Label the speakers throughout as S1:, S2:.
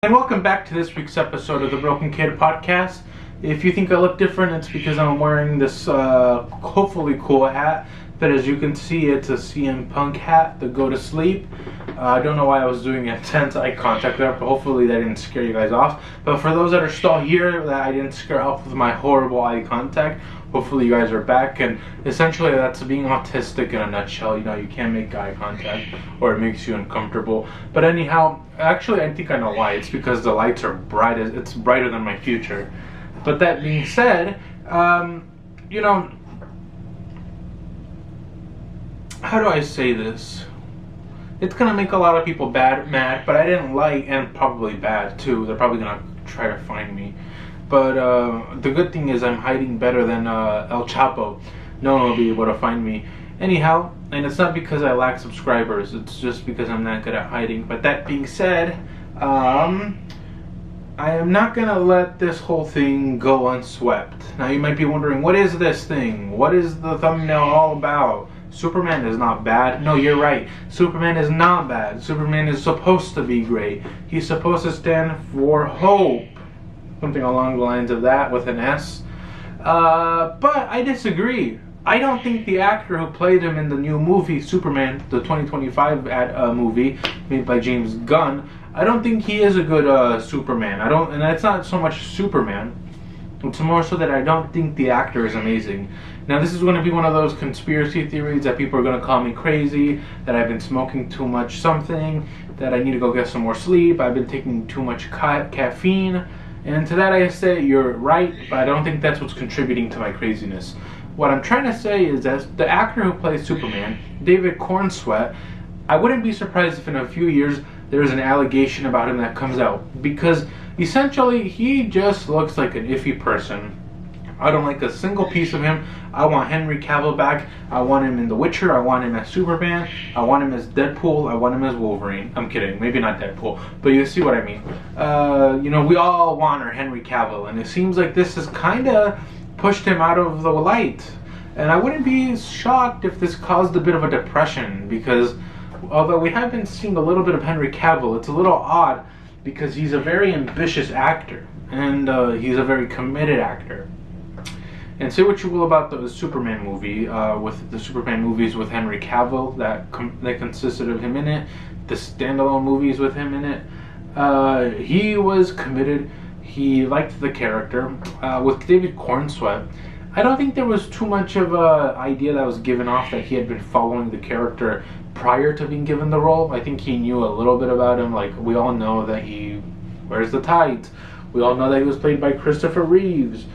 S1: And welcome back to this week's episode of the Broken Kid Podcast. If you think I look different, it's because I'm wearing this hopefully cool hat. But as you can see, it's a CM Punk hat, the Go to Sleep. I don't know why I was doing intense eye contact there, but hopefully that didn't scare you guys off. But for those that are still here, that I didn't scare off with my horrible eye contact, hopefully you guys are back. And essentially that's being autistic in a nutshell. You know, you can't make eye contact or it makes you uncomfortable. But anyhow, actually I think I know why. It's because the lights are bright. It's brighter than my future. But that being said, you know, how do I say this? It's gonna make a lot of people mad, but I didn't like, and probably bad too. They're probably gonna try to find me. But the good thing is I'm hiding better than El Chapo. No one will be able to find me. Anyhow, and it's not because I lack subscribers. It's just because I'm not good at hiding. But that being said, I am not gonna let this whole thing go unswept. Now you might be wondering, what is this thing? What is the thumbnail all about? Superman is not bad. No, you're right. Superman is not bad. Superman is supposed to be great. He's supposed to stand for hope. Something along the lines of that with an S. But I disagree. I don't think the actor who played him in the new movie, Superman, the 2025 movie made by James Gunn, I don't think he is a good Superman. And it's not so much Superman. It's more so that I don't think the actor is amazing. Now this is going to be one of those conspiracy theories that people are going to call me crazy, that I've been smoking too much something, that I need to go get some more sleep, I've been taking too much caffeine, and to that I say you're right, but I don't think that's what's contributing to my craziness. What I'm trying to say is that the actor who plays Superman, David Cornswett, I wouldn't be surprised if in a few years there's an allegation about him that comes out, because essentially he just looks like an iffy person. I don't like a single piece of him. I want Henry Cavill back. I want him in The Witcher. I want him as Superman. I want him as Deadpool. I want him as Wolverine. I'm kidding. Maybe not Deadpool, but you see what I mean. You know, we all want our Henry Cavill, and it seems like this has kind of pushed him out of the light. And I wouldn't be shocked if this caused a bit of a depression, because although we have been seeing a little bit of Henry Cavill, it's a little odd because he's a very ambitious actor, and he's a very committed actor. And say what you will about the Superman movie, with the Superman movies with Henry Cavill that consisted of him in it, the standalone movies with him in it, he was committed. He liked the character. With David Cornswett, I don't think there was too much of a idea that was given off that he had been following the character prior to being given the role. I think he knew a little bit about him. Like, we all know that he wears the tights. We all know that he was played by Christopher Reeves.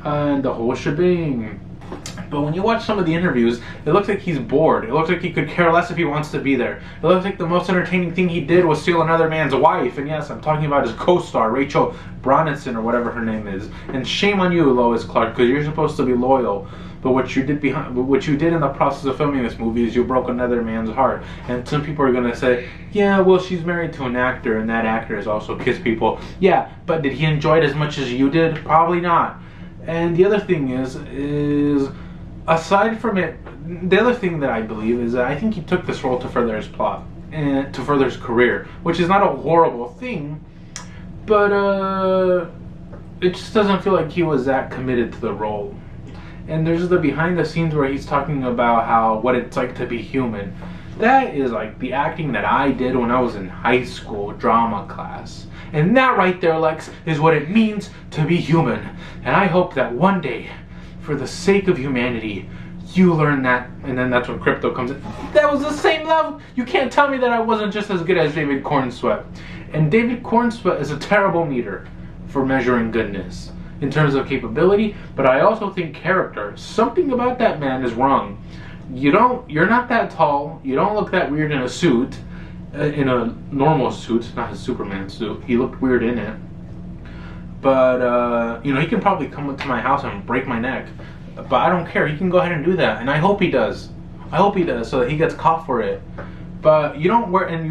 S1: And the whole shebang. But when you watch some of the interviews, it looks like he's bored. It looks like he could care less if he wants to be there. It looks like the most entertaining thing he did was steal another man's wife. And yes, I'm talking about his co-star, Rachel Brosnahan, or whatever her name is. And shame on you, Lois Clark, because you're supposed to be loyal. But what you did in the process of filming this movie is you broke another man's heart. And some people are going to say, yeah, well, she's married to an actor, and that actor has also kissed people. Yeah, but did he enjoy it as much as you did? Probably not. And the other thing is aside from it, the other thing that I believe is that I think he took this role to further his plot and to further his career, which is not a horrible thing, but it just doesn't feel like he was that committed to the role. And there's the behind the scenes where he's talking about what it's like to be human. That is like the acting that I did when I was in high school drama class. And that right there, Lex, is what it means to be human. And I hope that one day, for the sake of humanity, you learn that. And then that's when crypto comes in. That was the same level. You can't tell me that I wasn't just as good as David Cornswett. And David Cornswett is a terrible meter for measuring goodness in terms of capability. But I also think character. Something about that man is wrong. You're not that tall. You don't look that weird in a suit. In a normal suit, not his Superman suit. He looked weird in it. But, you know, he can probably come up to my house and break my neck. But I don't care. He can go ahead and do that. And I hope he does. I hope he does, so that he gets caught for it. But you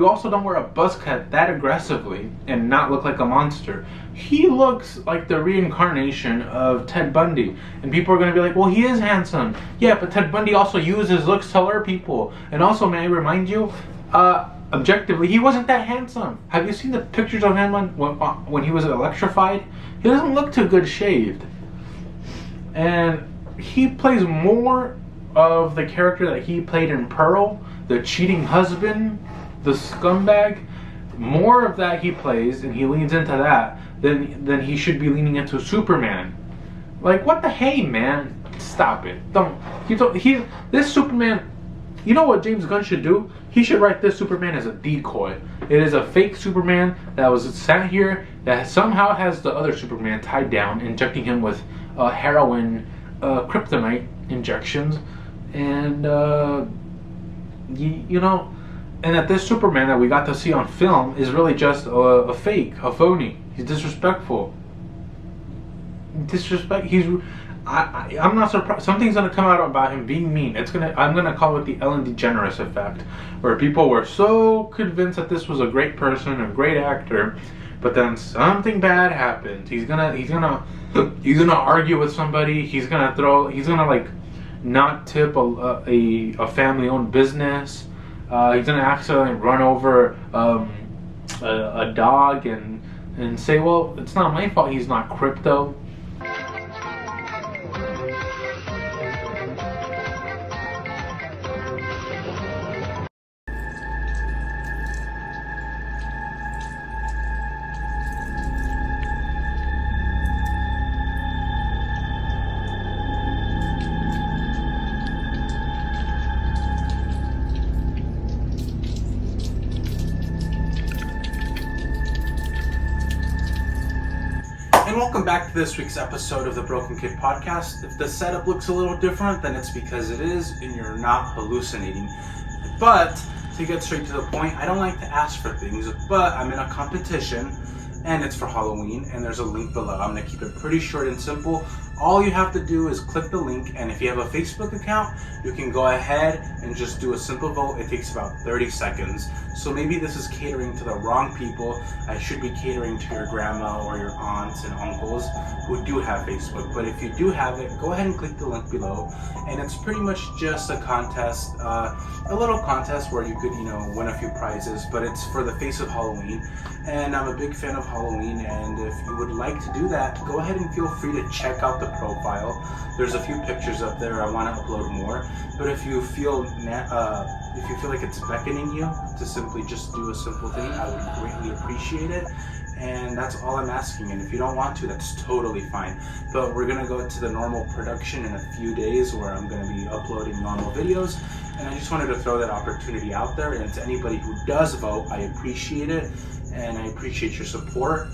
S1: also don't wear a buzz cut that aggressively and not look like a monster. He looks like the reincarnation of Ted Bundy. And people are going to be like, well, he is handsome. Yeah, but Ted Bundy also used his looks to lure people. And also, may I remind you, objectively, he wasn't that handsome. Have you seen the pictures of him when he was electrified? He doesn't look too good shaved. And he plays more of the character that he played in Pearl, the cheating husband, the scumbag. More of that he plays, and he leans into that than he should be leaning into Superman. Like, what the hey, man? Stop it! This Superman. You know what James Gunn should do? He should write this Superman as a decoy. It is a fake Superman that was sat here that somehow has the other Superman tied down, injecting him with heroin, kryptonite injections, and you know, and that this Superman that we got to see on film is really just a fake, a phony. He's disrespectful. I'm not surprised. Something's gonna come out about him being mean. I'm gonna call it the Ellen DeGeneres effect, where people were so convinced that this was a great person, a great actor, but then something bad happened. He's gonna argue with somebody. He's gonna like not tip a family-owned business. He's gonna accidentally run over a dog and say, well, it's not my fault. He's not crypto.
S2: And welcome back to this week's episode of the Broken Kid Podcast. If the setup looks a little different, then it's because it is, and you're not hallucinating. But, to get straight to the point, I don't like to ask for things, but I'm in a competition, and it's for Halloween, and there's a link below. I'm going to keep it pretty short and simple. All you have to do is click the link, and if you have a Facebook account, you can go ahead and just do a simple vote. It takes about 30 seconds. So maybe this is catering to the wrong people. I should be catering to your grandma or your aunts and uncles who do have Facebook. But if you do have it, go ahead and click the link below. And it's pretty much just a contest, a little contest where you could, win a few prizes. But it's for the face of Halloween. And I'm a big fan of Halloween. And if you would like to do that, go ahead and feel free to check out the profile. There's a few pictures up there. I want to upload more. But if you feel like it's beckoning you to simply just do a simple thing, I would greatly appreciate it. And that's all I'm asking. And if you don't want to, that's totally fine. But we're gonna go to the normal production in a few days where I'm gonna be uploading normal videos. And I just wanted to throw that opportunity out there. And to anybody who does vote, I appreciate it. And I appreciate your support.